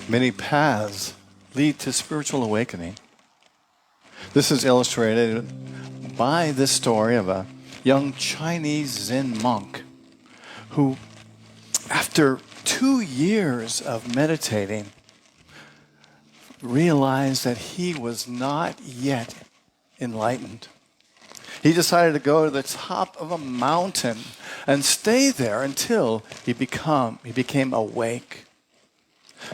Many paths lead to spiritual awakening. This is illustrated by this story of a young Chinese Zen monk who, after 2 years of meditating, realized that he was not yet enlightened. He decided to go to the top of a mountain and stay there until he became awake.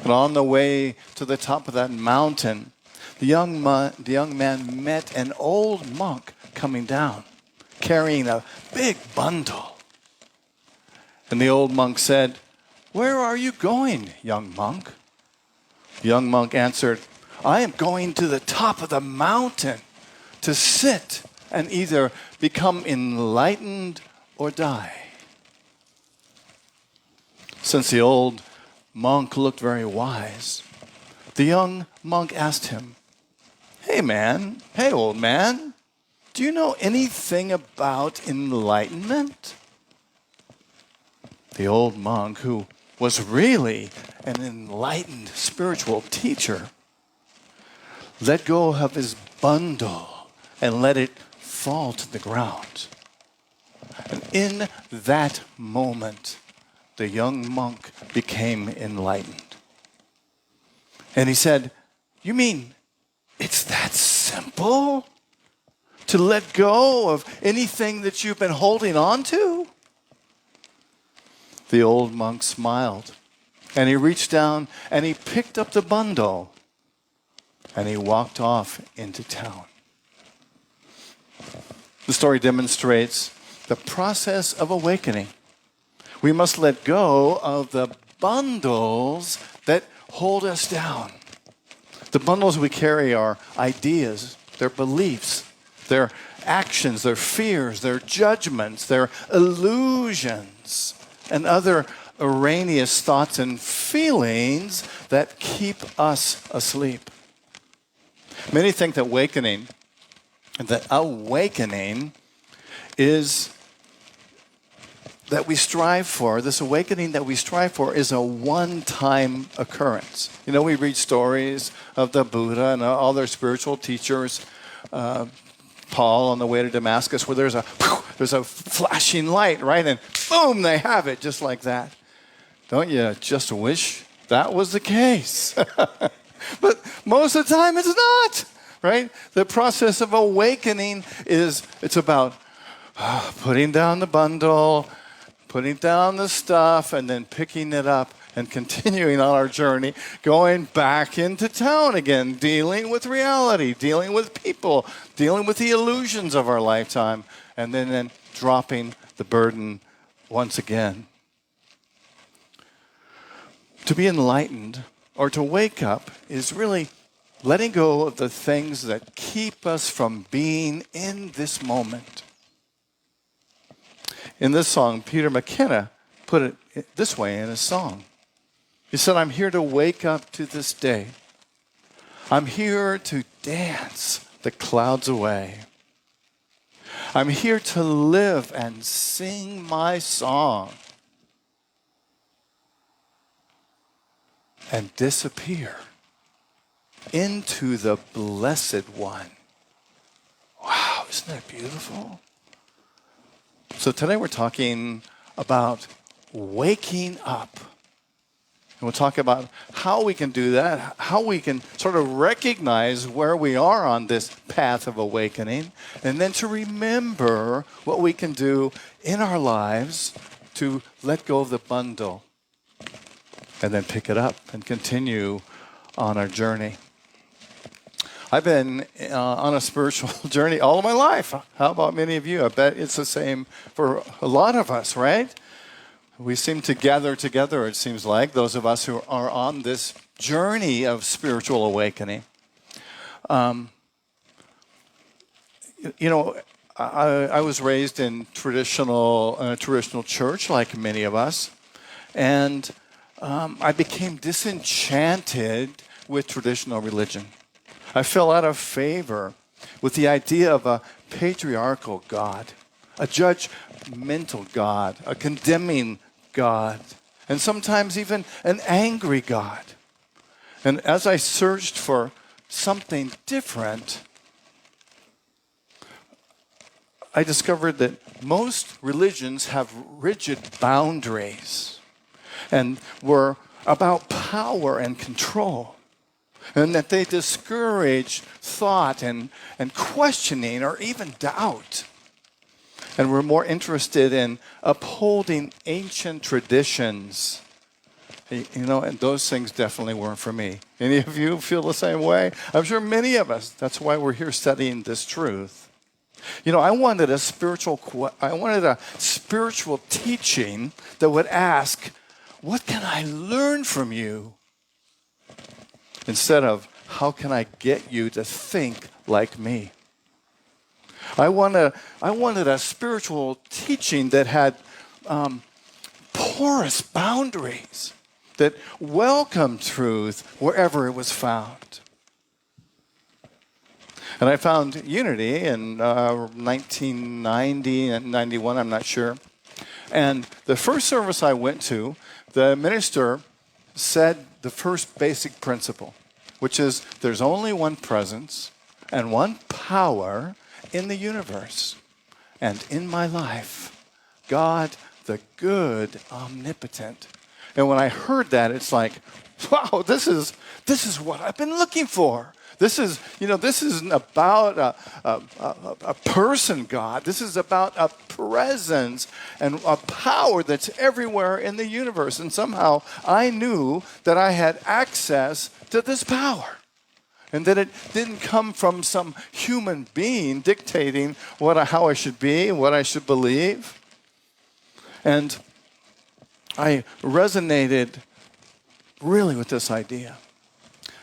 And on the way to the top of that mountain, the young man met an old monk coming down, carrying a big bundle. And the old monk said, "Where are you going, young monk?" The young monk answered, "I am going to the top of the mountain to sit and either become enlightened or die." Since the old monk looked very wise, the young monk asked him, Hey old man, do you know anything about enlightenment?" The old monk, who was really an enlightened spiritual teacher, let go of his bundle and let it fall to the ground. And in that moment, the young monk became enlightened. And he said, "You mean it's that simple? To let go of anything that you've been holding on to?" The old monk smiled, and he reached down and he picked up the bundle and he walked off into town. The story demonstrates the process of awakening. We must let go of the bundles that hold us down. The bundles we carry are ideas, their beliefs, their actions, their fears, their judgments, their illusions, and other erroneous thoughts and feelings that keep us asleep. Many think that awakening is that we strive for, this awakening that we strive for is a one-time occurrence. You know, we read stories of the Buddha and all their spiritual teachers, Paul on the way to Damascus, where there's a flashing light, right? And boom, they have it just like that. Don't you just wish that was the case? But most of the time it's not, right? The process of awakening it's about putting down the bundle, putting down the stuff, and then picking it up and continuing on our journey, going back into town again, dealing with reality, dealing with people, dealing with the illusions of our lifetime, and then dropping the burden once again. To be enlightened or to wake up is really letting go of the things that keep us from being in this moment. In this song, Peter McKenna put it this way in his song. He said, "I'm here to wake up to this day. I'm here to dance the clouds away. I'm here to live and sing my song and disappear into the Blessed One." Wow, isn't that beautiful? So today we're talking about waking up. And we'll talk about how we can do that, how we can sort of recognize where we are on this path of awakening, and then to remember what we can do in our lives to let go of the bundle and then pick it up and continue on our journey. I've been on a spiritual journey all of my life. How about many of you? I bet it's the same for a lot of us, right? We seem to gather together, it seems like, those of us who are on this journey of spiritual awakening. I was raised in a traditional church, like many of us, and I became disenchanted with traditional religion. I fell out of favor with the idea of a patriarchal God, a judgmental God, a condemning God, and sometimes even an angry God. And as I searched for something different, I discovered that most religions have rigid boundaries and were about power and control, and that they discourage thought and questioning or even doubt. And we're more interested in upholding ancient traditions. And those things definitely weren't for me. Any of you feel the same way? I'm sure many of us. That's why we're here studying this truth. I wanted a spiritual teaching that would ask, what can I learn from you? Instead of, how can I get you to think like me? I wanted a spiritual teaching that had porous boundaries, that welcomed truth wherever it was found. And I found Unity in 1990 and 91, I'm not sure. And the first service I went to, the minister said the first basic principle, which is there's only one presence and one power in the universe and in my life, God, the good, omnipotent. And when I heard that, it's like, wow, this is what I've been looking for. This isn't about a person, God. This is about a presence and a power that's everywhere in the universe. And somehow I knew that I had access to this power, and that it didn't come from some human being dictating how I should be, what I should believe. And I resonated really with this idea.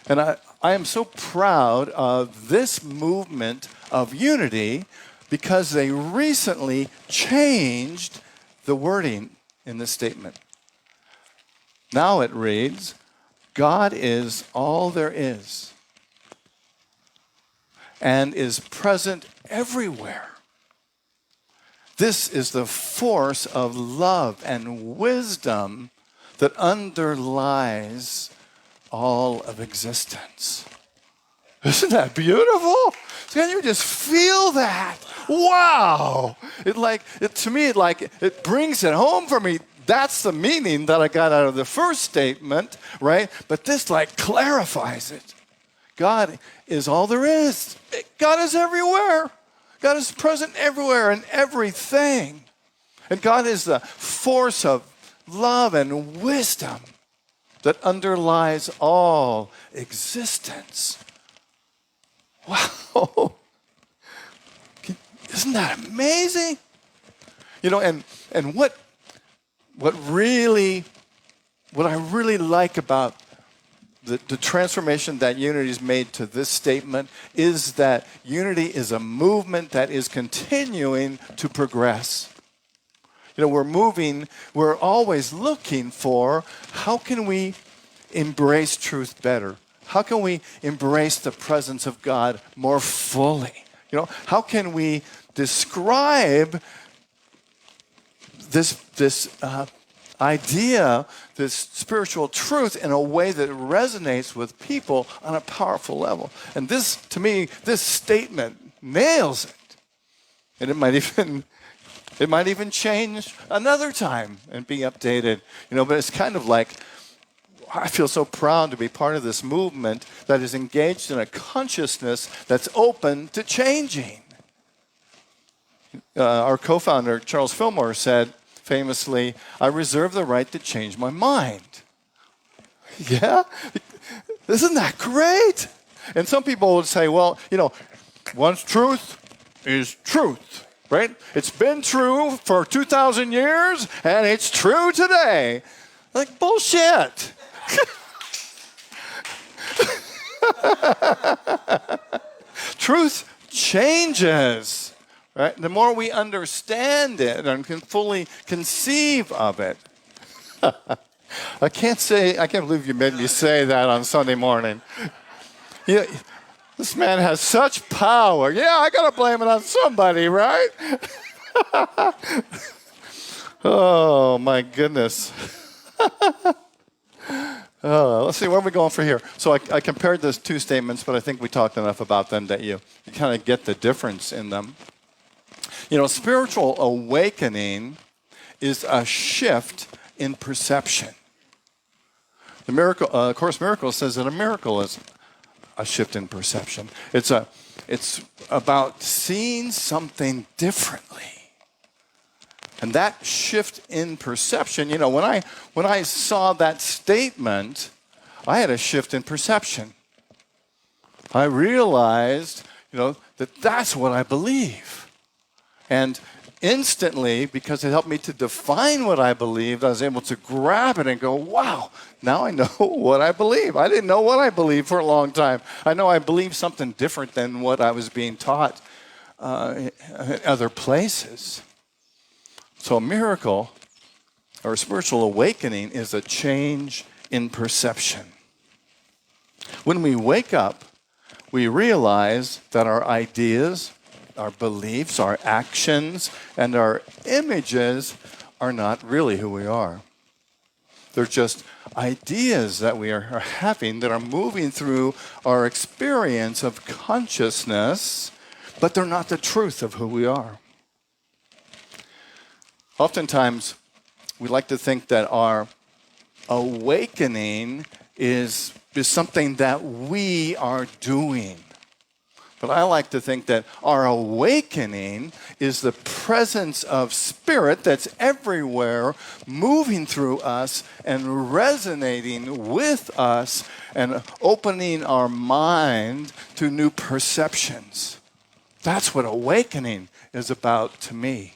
And I am so proud of this movement of unity because they recently changed the wording in this statement. Now it reads, God is all there is and is present everywhere. This is the force of love and wisdom that underlies all of existence. Isn't that beautiful? Can you just feel that? Wow! It brings it home for me. That's the meaning that I got out of the first statement, right? But this clarifies it. God is all there is. God is everywhere. God is present everywhere in everything. And God is the force of love and wisdom that underlies all existence. Wow. Isn't that amazing? And what I really like about the transformation that unity has made to this statement is that unity is a movement that is continuing to progress. We're always looking for how can we embrace truth better? How can we embrace the presence of God more fully? How can we describe this idea, this spiritual truth in a way that resonates with people on a powerful level? And to me, this statement nails it. And it might even change another time and be updated. But it's kind of like, I feel so proud to be part of this movement that is engaged in a consciousness that's open to changing. Our co-founder, Charles Fillmore, said famously, I reserve the right to change my mind. Yeah? Isn't that great? And some people would say, well, once truth is truth, right? It's been true for 2,000 years, and it's true today. Like, bullshit. Truth changes, right? The more we understand it and can fully conceive of it. I can't believe you made me say that on Sunday morning. This man has such power. Yeah, I got to blame it on somebody, right? Oh, my goodness. Let's see, where are we going for here? So I compared those two statements, but I think we talked enough about them that you kind of get the difference in them. Spiritual awakening is a shift in perception. The miracle, Course in Miracles says that a miracle is a shift in perception. It's about seeing something differently. And that shift in perception, when I saw that statement, I had a shift in perception. I realized, that that's what I believe. And instantly, because it helped me to define what I believed, I was able to grab it and go, wow, now I know what I believe. I didn't know what I believed for a long time. I know I believe something different than what I was being taught in other places. So a miracle or a spiritual awakening is a change in perception. When we wake up, we realize that our ideas, our beliefs, our actions, and our images are not really who we are. They're just ideas that we are having that are moving through our experience of consciousness, but they're not the truth of who we are. Oftentimes, we like to think that our awakening is something that we are doing. But I like to think that our awakening is the presence of spirit that's everywhere, moving through us and resonating with us and opening our mind to new perceptions. That's what awakening is about to me.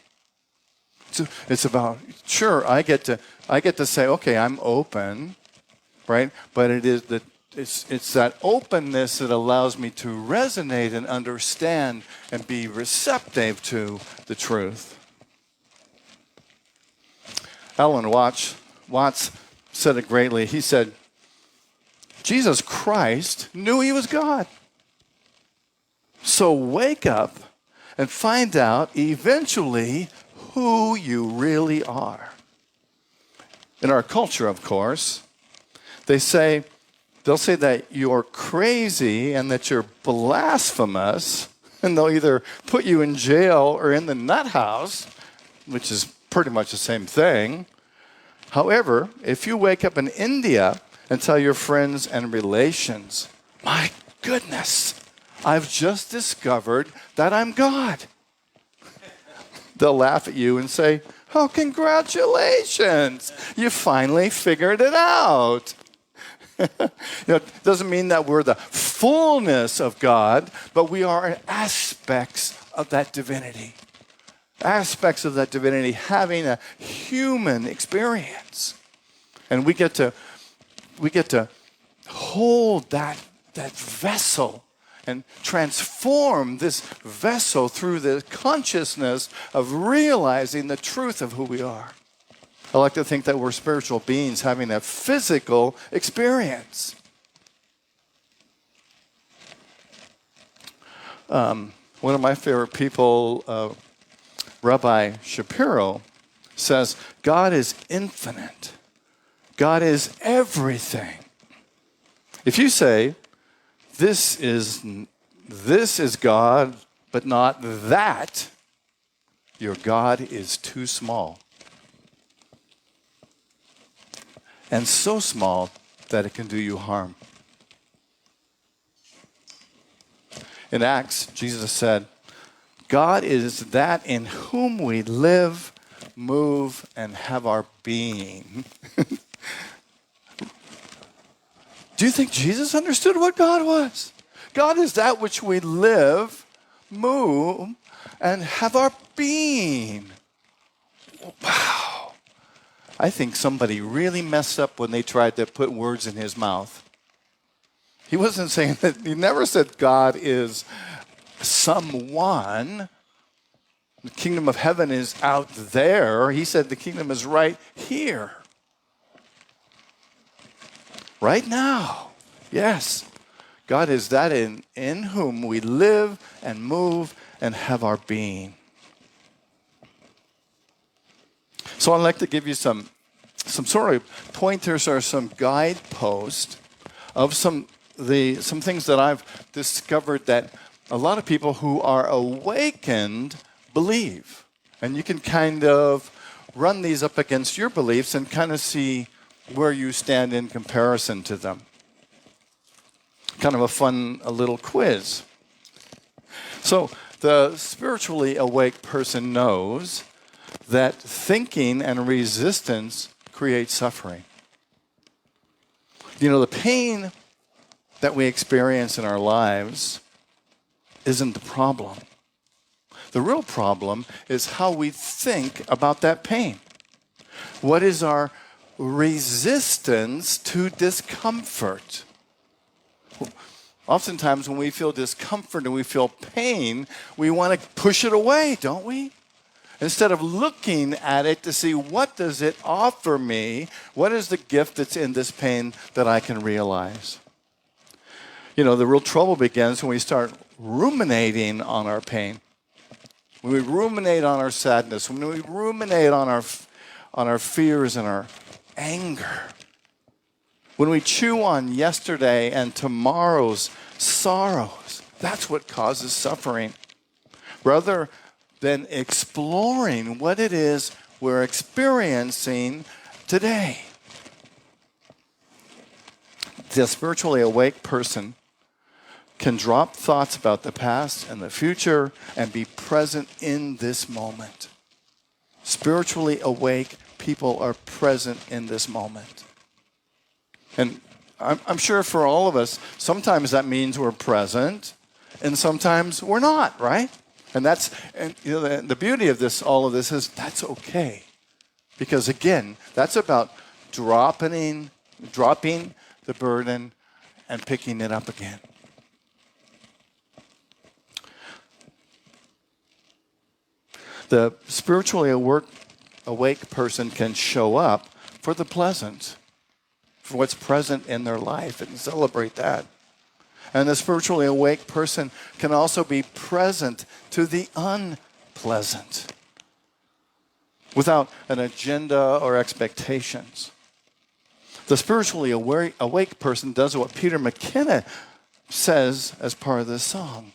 It's about, sure, I get to say, okay, I'm open, right? But it's that openness that allows me to resonate and understand and be receptive to the truth. Alan Watts said it greatly. He said, Jesus Christ knew he was God. So wake up and find out eventually who you really are. In our culture, of course, they'll say that you're crazy and that you're blasphemous, and they'll either put you in jail or in the nut house, which is pretty much the same thing. However, if you wake up in India and tell your friends and relations, my goodness, I've just discovered that I'm God, they'll laugh at you and say, oh, congratulations, you finally figured it out. It doesn't mean that we're the fullness of God, but we are aspects of that divinity. Aspects of that divinity having a human experience. And we get to hold that vessel and transform this vessel through the consciousness of realizing the truth of who we are. I like to think that we're spiritual beings having a physical experience. One of my favorite people, Rabbi Shapiro, says, God is infinite. God is everything. If you say, this is God, but not that, your God is too small. And so small that it can do you harm. In Acts, Jesus said, God is that in whom we live, move, and have our being. Do you think Jesus understood what God was? God is that which we live, move, and have our being. Wow. I think somebody really messed up when they tried to put words in his mouth. He wasn't saying that, he never said God is someone. The kingdom of heaven is out there. He said the kingdom is right here. Right now. Yes. God is that in whom we live and move and have our being. So I'd like to give you some some sort of pointers or some guideposts of some things that I've discovered that a lot of people who are awakened believe. And you can kind of run these up against your beliefs and kind of see where you stand in comparison to them. Kind of a little quiz. So the spiritually awake person knows that thinking and resistance create suffering. The pain that we experience in our lives isn't the problem. The real problem is how we think about that pain. What is our resistance to discomfort? Oftentimes when we feel discomfort and we feel pain, we want to push it away, don't we? Instead of looking at it to see what does it offer me, what is the gift that's in this pain that I can realize? The real trouble begins when we start ruminating on our pain. When we ruminate on our sadness, when we ruminate on our fears and our anger. When we chew on yesterday and tomorrow's sorrows, that's what causes suffering. Rather than exploring what it is we're experiencing today. The spiritually awake person can drop thoughts about the past and the future and be present in this moment. Spiritually awake people are present in this moment. And I'm sure for all of us, sometimes that means we're present and sometimes we're not, right? And the beauty of all of this is that's okay. Because again, that's about dropping the burden and picking it up again. The spiritually awake person can show up for the pleasant, for what's present in their life, and celebrate that. And the spiritually awake person can also be present to the unpleasant without an agenda or expectations. The spiritually awake person does what Peter McKenna says as part of this song.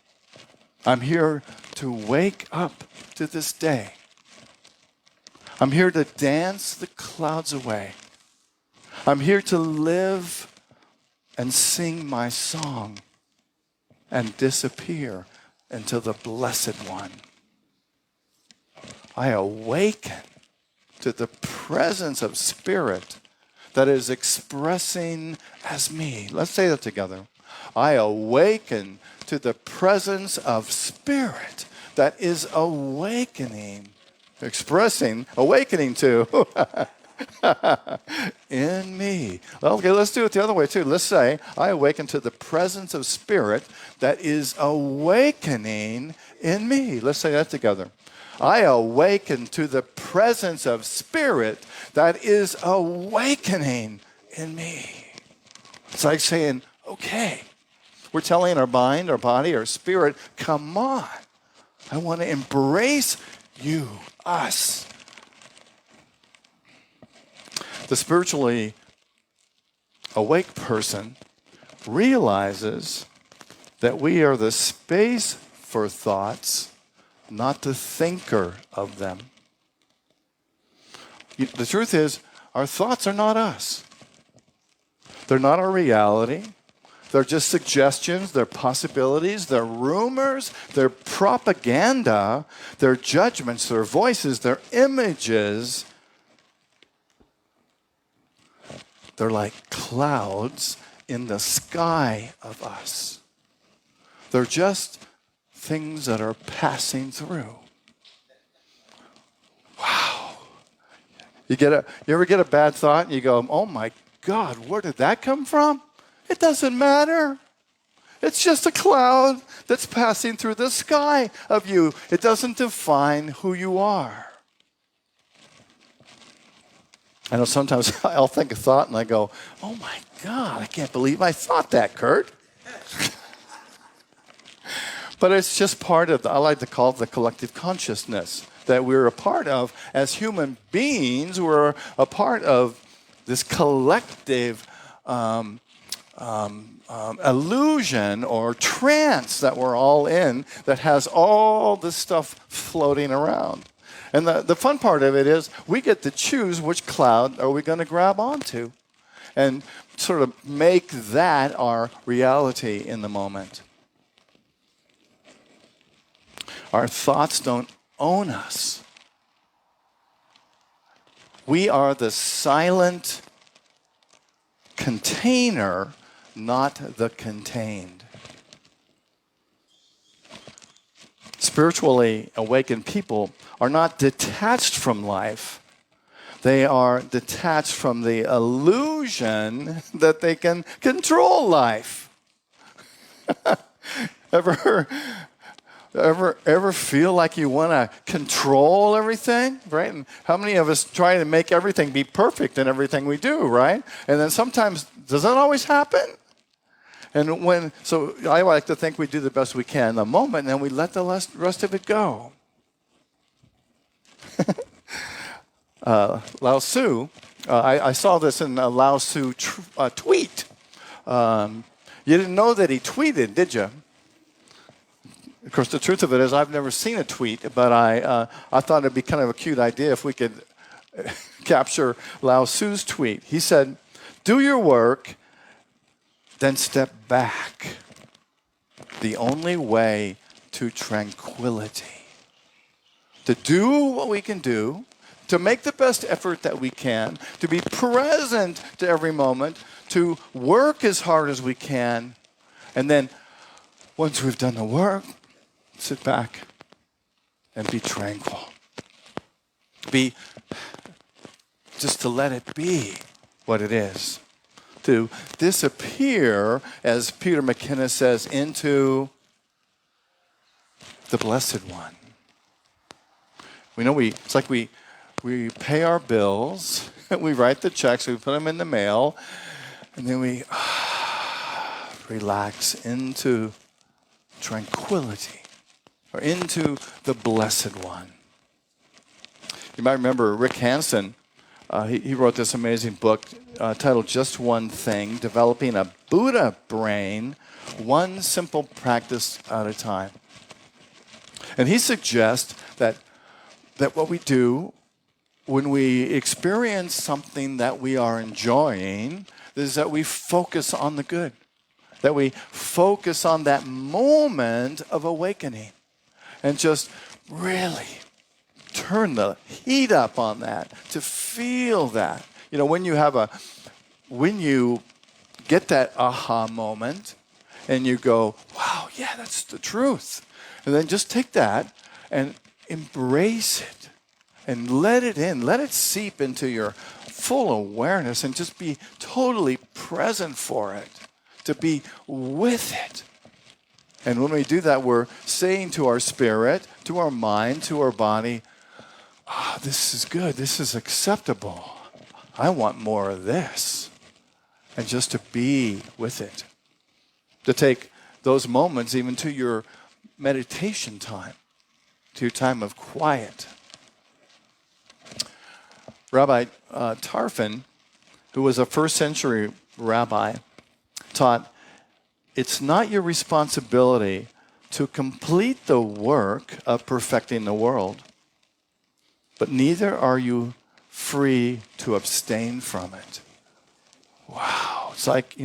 I'm here to wake up to this day. I'm here to dance the clouds away. I'm here to live and sing my song and disappear into the Blessed One. I awaken to the presence of Spirit that is expressing as me. Let's say that together. I awaken to the presence of Spirit that is awakening to in me. Okay, let's do it the other way too. Let's say, I awaken to the presence of Spirit that is awakening in me. Let's say that together. I awaken to the presence of Spirit that is awakening in me. It's like saying, okay. We're telling our mind, our body, our spirit, come on. I want to embrace you, us. The spiritually awake person realizes that we are the space for thoughts, not the thinker of them. The truth is, our thoughts are not us. They're not our reality. They're just suggestions, they're possibilities, they're rumors, they're propaganda, they're judgments, they're voices, they're images. They're like clouds in the sky of us. They're just things that are passing through. Wow. You ever get a bad thought and you go, oh my God, where did that come from? It doesn't matter. It's just a cloud that's passing through the sky of you. It doesn't define who you are. I know sometimes I'll think a thought and I go, oh my God, I can't believe I thought that, Kurt. But it's just part of, I like to call it the collective consciousness that we're a part of. As human beings, we're a part of this collective illusion or trance that we're all in that has all this stuff floating around. And the fun part of it is we get to choose which cloud are we going to grab onto and sort of make that our reality in the moment. Our thoughts don't own us. We are the silent container, not the contained. Spiritually awakened people are not detached from life. They are detached from the illusion that they can control life. Ever feel like you want to control everything, right? And how many of us try to make everything be perfect in everything we do, right? And then sometimes, does that always happen? And so I like to think we do the best we can in the moment, and then we let the rest of it go. Lao Tzu, I saw this in a Lao Tzu tweet. You didn't know that he tweeted, did you? Of course, the truth of it is I've never seen a tweet, but I thought it'd be kind of a cute idea if we could capture Lao Tzu's tweet. He said, "Do your work, then step back. The only way to tranquility. To do what we can do, to make the best effort that we can, to be present to every moment, to work as hard as we can, and then once we've done the work, sit back and be tranquil. Just to let it be what it is. To disappear, as Peter McKenna says, into the Blessed One. It's like we pay our bills, we write the checks, we put them in the mail, and then we relax into tranquility, or into the Blessed One. You might remember Rick Hansen. He wrote this amazing book titled Just One Thing, Developing a Buddha Brain, One Simple Practice at a Time. And he suggests that what we do when we experience something that we are enjoying is that we focus on the good, that we focus on that moment of awakening and just really turn the heat up on that, to feel that. When you get that aha moment and you go, wow, yeah, that's the truth. And then just take that and embrace it and let it in, let it seep into your full awareness and just be totally present for it, to be with it. And when we do that, we're saying to our spirit, to our mind, to our body, this is good, this is acceptable. I want more of this. And just to be with it. To take those moments even to your meditation time, to your time of quiet. Rabbi Tarfon, who was a first century rabbi, taught, it's not your responsibility to complete the work of perfecting the world, but neither are you free to abstain from it. Wow. It's like,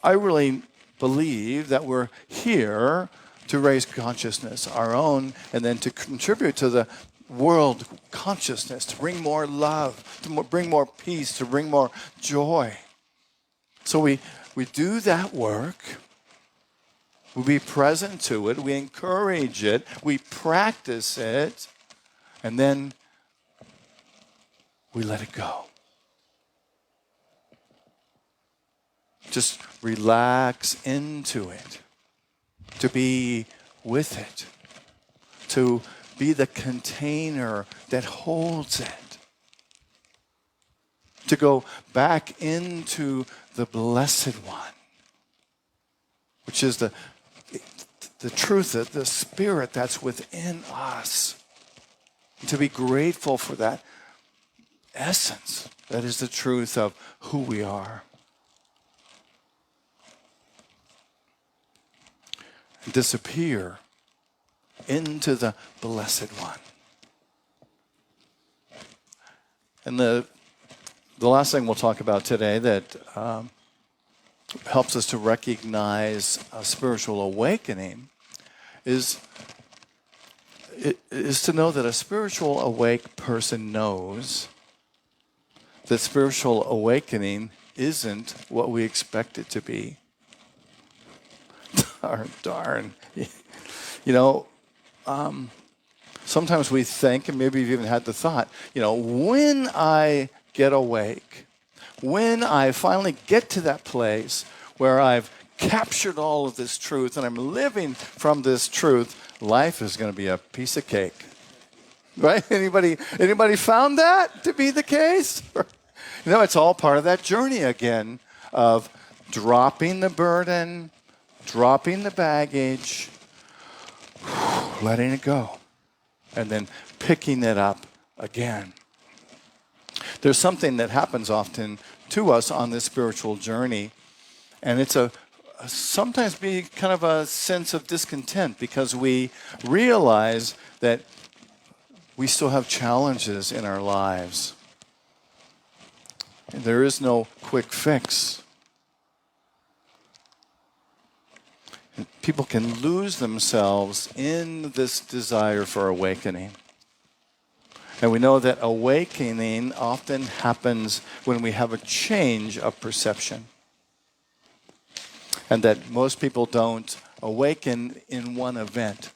I really believe that we're here to raise consciousness, our own, and then to contribute to the world consciousness, to bring more love, to bring more peace, to bring more joy. So we do that work. We be present to it. We encourage it. We practice it. And then we let it go. Just relax into it. To be with it. To be the container that holds it. To go back into the Blessed One, which is the truth, the Spirit that's within us. To be grateful for that essence, That is the truth of who we are. Disappear into the Blessed One. And the last thing we'll talk about today that helps us to recognize a spiritual awakening is to know that a spiritual awake person knows that spiritual awakening isn't what we expect it to be. Darn. You know, sometimes we think, and maybe you've even had the thought, when I get awake, when I finally get to that place where I've captured all of this truth and I'm living from this truth, life is going to be a piece of cake. Right? Anybody found that to be the case? It's all part of that journey again of dropping the burden, dropping the baggage, letting it go, and then picking it up again. There's something that happens often to us on this spiritual journey, and it's sometimes be kind of a sense of discontent because we realize that we still have challenges in our lives. There is no quick fix. People can lose themselves in this desire for awakening. And we know that awakening often happens when we have a change of perception. And that most people don't awaken in one event.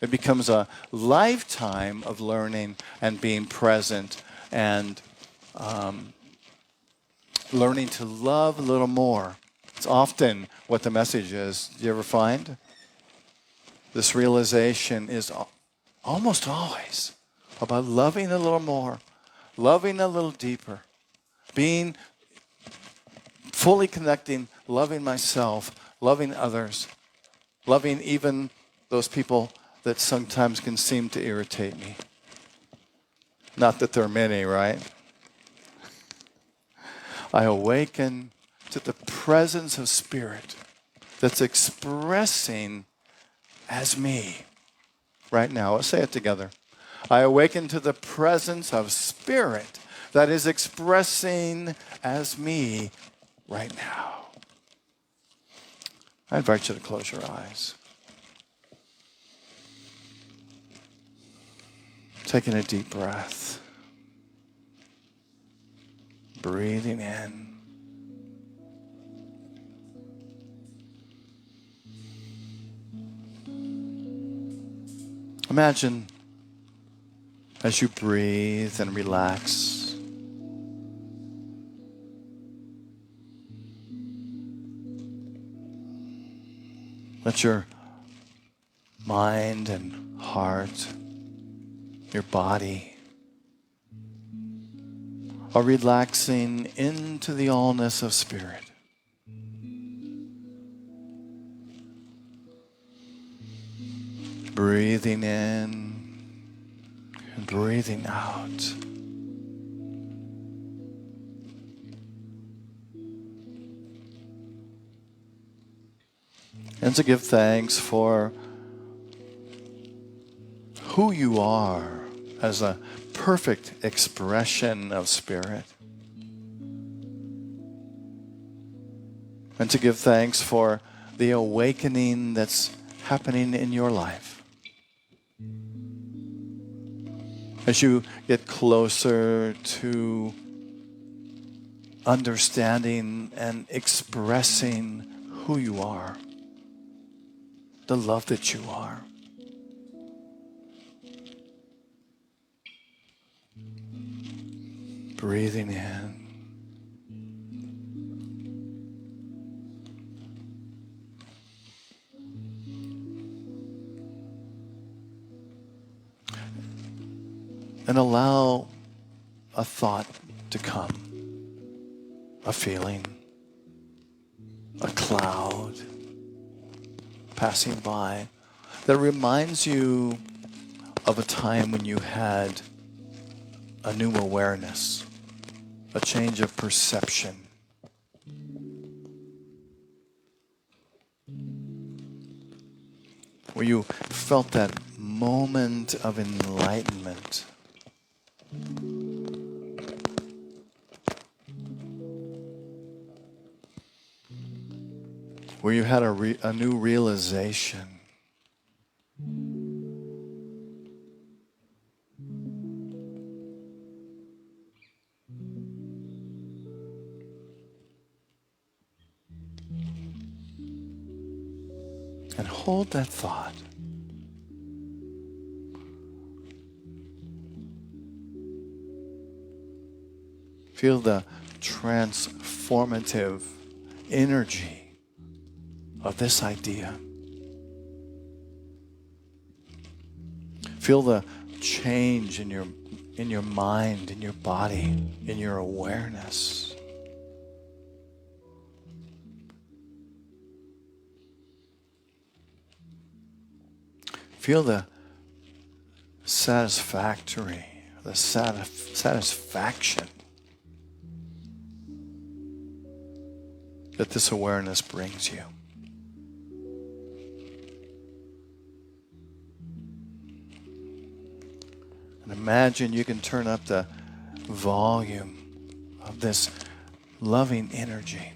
It becomes a lifetime of learning and being present and learning to love a little more. It's often what the message is. Do you ever find? This realization is almost always about loving a little more, loving a little deeper, being fully connecting, loving myself, loving others, loving even those people that sometimes can seem to irritate me. Not that there are many, right? I awaken to the presence of Spirit that's expressing as me right now. Let's say it together. I awaken to the presence of Spirit that is expressing as me right now. I invite you to close your eyes. Taking a deep breath. Breathing in. Imagine as you breathe and relax, let your mind and heart, your body, are relaxing into the allness of Spirit. Breathing in and breathing out. And to give thanks for who you are as a perfect expression of Spirit. And to give thanks for the awakening that's happening in your life. As you get closer to understanding and expressing who you are, the love that you are. Breathing in. And allow a thought to come, a feeling, a cloud passing by that reminds you of a time when you had a new awareness, a change of perception. Where you felt that moment of enlightenment. Where you had a new realization. And hold that thought. Feel the transformative energy of this idea. Feel the change in your mind, in your body, in your awareness. Feel the satisfaction that this awareness brings you. And imagine you can turn up the volume of this loving energy.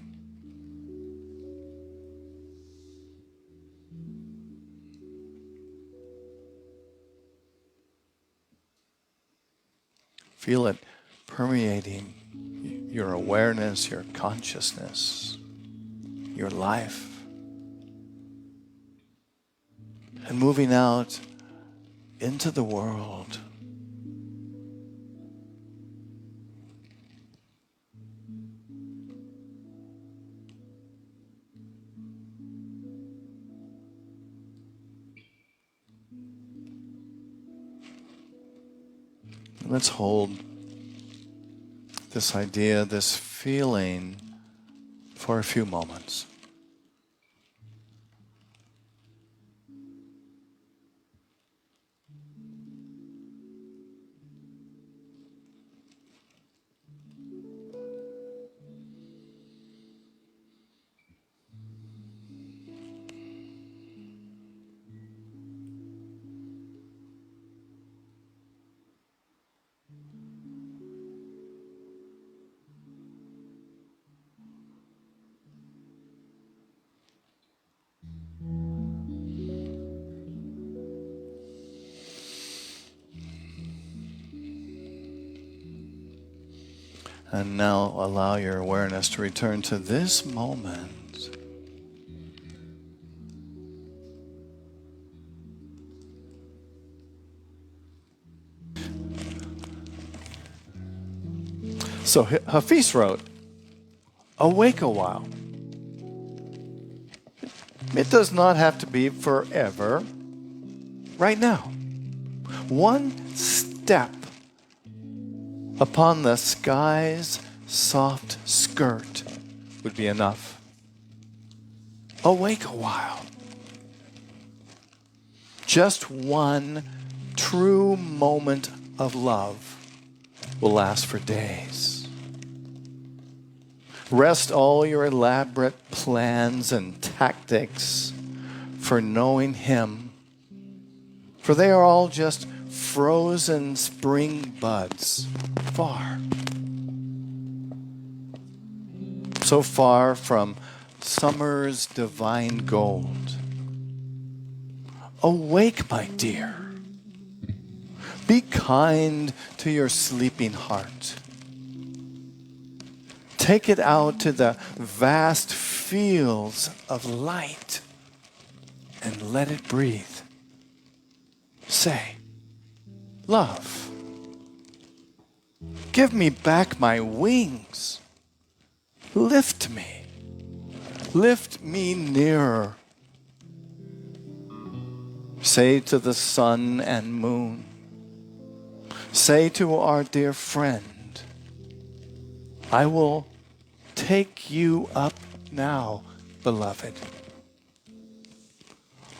Feel it permeating your awareness, your consciousness, your life. And moving out into the world. Let's hold this idea, this feeling, for a few moments. And now allow your awareness to return to this moment. So Hafiz wrote, "Awake a while. It does not have to be forever. Right now. One step upon the sky's soft skirt would be enough. Awake a while. Just one true moment of love will last for days. Rest all your elaborate plans and tactics for knowing Him, for they are all just frozen spring buds, so far from summer's divine gold. Awake, my dear. Be kind to your sleeping heart. Take it out to the vast fields of light and let it breathe. Say, love, give me back my wings. Lift me nearer. Say to the sun and moon, say to our dear friend, I will take you up now, beloved,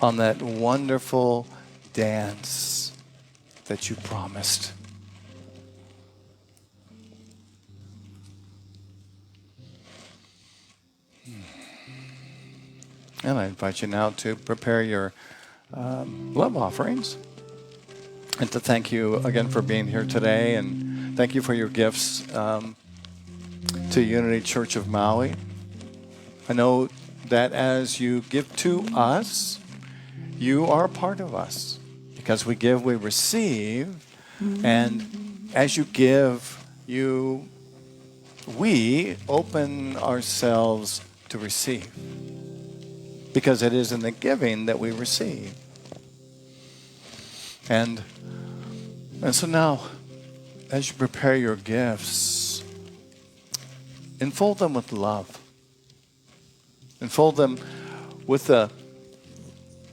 on that wonderful dance that you promised. And I invite you now to prepare your love offerings. And to thank you again for being here today. And thank you for your gifts to Unity Church of Maui. I know that as you give to us, you are a part of us. Because we give, we receive. And as you give, we open ourselves to receive. Because it is in the giving that we receive. And so now, as you prepare your gifts, enfold them with love. Enfold them with the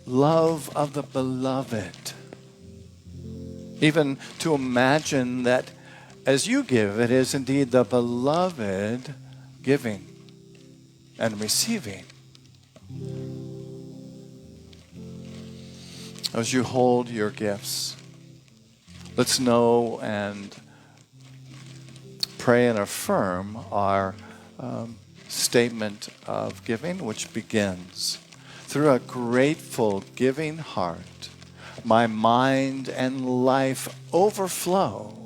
love of the beloved. Even to imagine that as you give, it is indeed the beloved giving and receiving. As you hold your gifts, let's know and pray and affirm our statement of giving, which begins, through a grateful giving heart, my mind and life overflow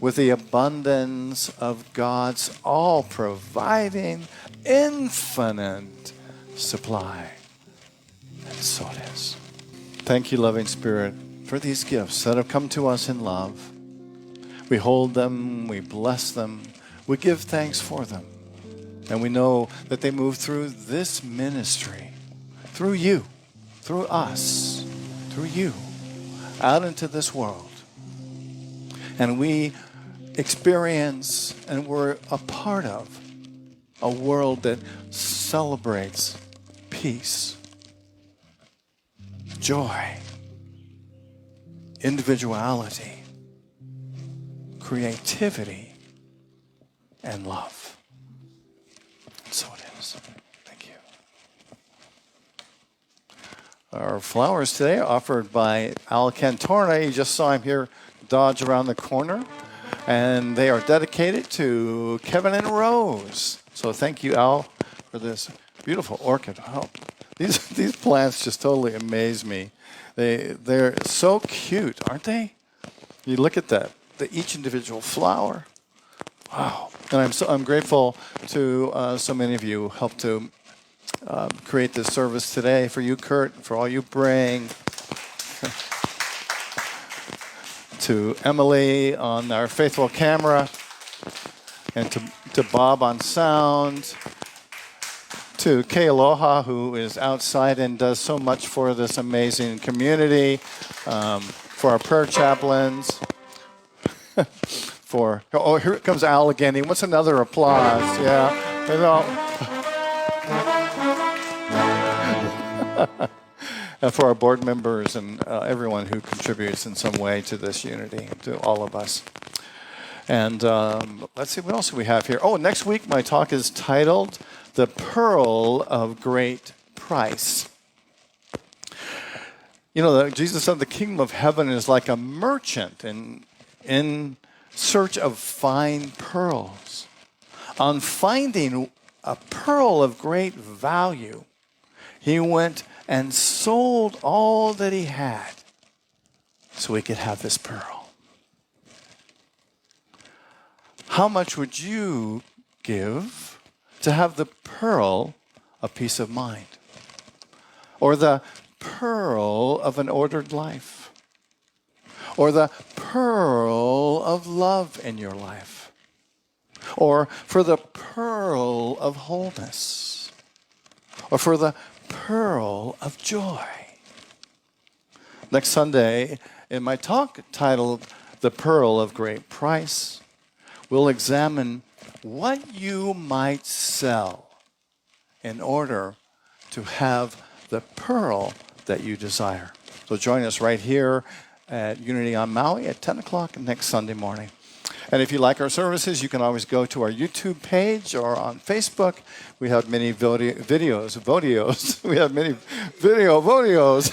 with the abundance of God's all-providing, infinite supply. And so it is. Thank you, loving Spirit, for these gifts that have come to us in love. We hold them, we bless them, we give thanks for them. And we know that they move through this ministry, through you, through us, through you, out into this world. And we experience and we're a part of a world that celebrates peace, joy, individuality, creativity, and love. So it is. Thank you. Our flowers today are offered by Al Cantorna. You just saw him here dodge around the corner. And they are dedicated to Kevin and Rose. So thank you, Al, for this beautiful orchid. Oh, these plants just totally amaze me. They're so cute, aren't they? You look at that, each individual flower. Wow. And I'm grateful to so many of you who helped to create this service today. For you, Kurt, for all you bring. To Emily on our faithful camera, and to Bob on sound, to Kay Aloha, who is outside and does so much for this amazing community, for our prayer chaplains, here comes Al again. He wants another applause. Yeah, you know. And for our board members and everyone who contributes in some way to this unity, to all of us. And let's see, what else do we have here? Oh, next week my talk is titled, The Pearl of Great Price. You know, Jesus said the kingdom of heaven is like a merchant in search of fine pearls. On finding a pearl of great value, he went and sold all that he had so he could have this pearl. How much would you give to have the pearl of peace of mind? Or the pearl of an ordered life? Or the pearl of love in your life? Or for the pearl of wholeness? Or for the pearl of joy? Next Sunday, in my talk titled The Pearl of Great Price, we'll examine what you might sell in order to have the pearl that you desire. So join us right here at Unity on Maui at 10 o'clock next Sunday morning. And if you like our services, you can always go to our YouTube page or on Facebook. We have many videos. We have many videos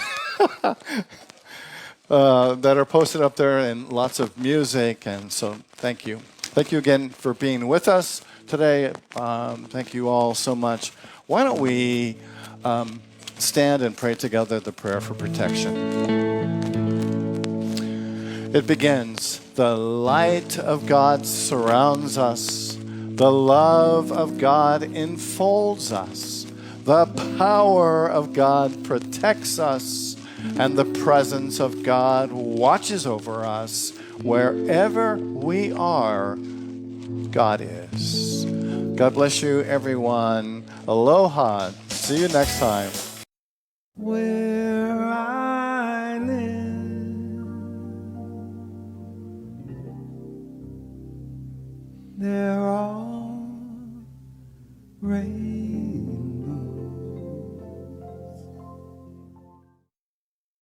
that are posted up there, and lots of music. And so thank you. Thank you again for being with us today. Thank you all so much. Why don't we stand and pray together the prayer for protection. It begins, the light of God surrounds us. The love of God enfolds us. The power of God protects us. And the presence of God watches over us. Wherever we are, God is. God bless you, everyone. Aloha. See you next time. Where I live, there are rain.